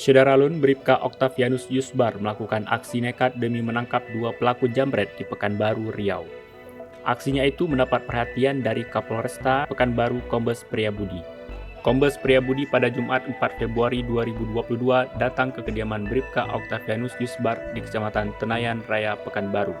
Syederalun Bribka Oktavianus Yusbar melakukan aksi nekat demi menangkap dua pelaku jambret di Pekanbaru, Riau. Aksinya itu mendapat perhatian dari Kapolresta Pekanbaru Kombes Priyabudi. Kombes Priyabudi pada Jumat 4 Februari 2022 datang ke kediaman Bribka Oktavianus Yusbar di Kecamatan Tenayan Raya, Pekanbaru.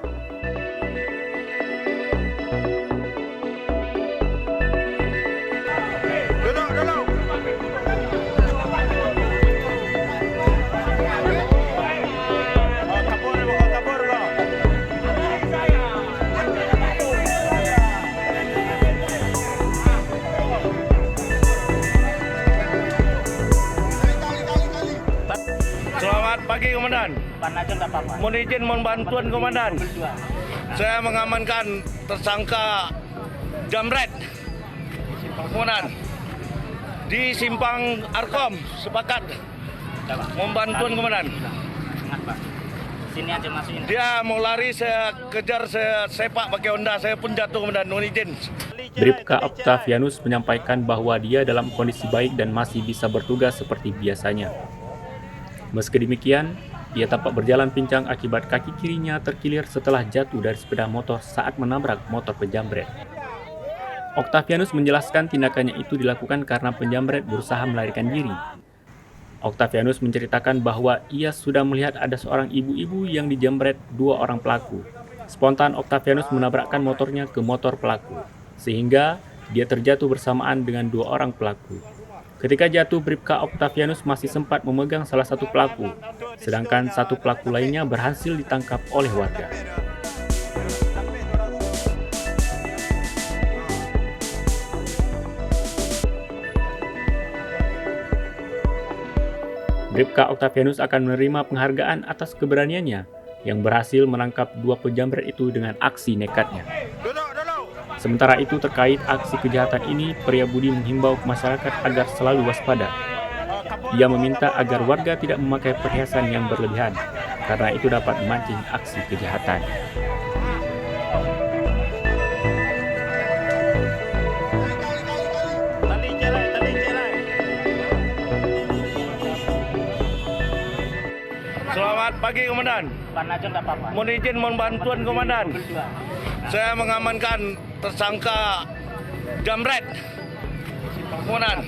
Selamat pagi, Komandan. Mohon izin, mohon bantuan, Komandan. Saya mengamankan tersangka jambret, Komandan, di Simpang Arkom. Sepakat. Mohon bantuan, Komandan. Sini aja masukin. Dia mau lari, saya kejar, saya sepak pakai Honda. Saya pun jatuh, Komandan. Mohon izin. Bribka Oktavianus menyampaikan bahwa dia dalam kondisi baik dan masih bisa bertugas seperti biasanya. Meski demikian, ia tampak berjalan pincang akibat kaki kirinya terkilir setelah jatuh dari sepeda motor saat menabrak motor penjambret. Oktavianus menjelaskan tindakannya itu dilakukan karena penjambret berusaha melarikan diri. Oktavianus menceritakan bahwa ia sudah melihat ada seorang ibu-ibu yang dijambret dua orang pelaku. Spontan Oktavianus menabrakkan motornya ke motor pelaku, sehingga dia terjatuh bersamaan dengan dua orang pelaku. Ketika jatuh, Bribka Oktavianus masih sempat memegang salah satu pelaku, sedangkan satu pelaku lainnya berhasil ditangkap oleh warga. Bribka Oktavianus akan menerima penghargaan atas keberaniannya yang berhasil menangkap dua penjambret itu dengan aksi nekatnya. Sementara itu, terkait aksi kejahatan ini, Priyabudi menghimbau masyarakat agar selalu waspada. Ia meminta agar warga tidak memakai perhiasan yang berlebihan, karena itu dapat memancing aksi kejahatan. Selamat pagi, Komandan. Mohon izin, mohon bantuan, Komandan. Saya mengamankan tersangka jambret, Komandan,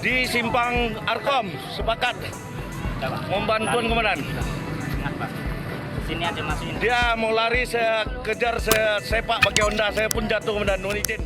di Simpang Arkom. Sepakat. Mohon bantuan, Komandan. Sini aja masukin. Dia mau lari, saya kejar, saya sepak pakai Honda. Saya pun jatuh, Komandan. Mohon izin.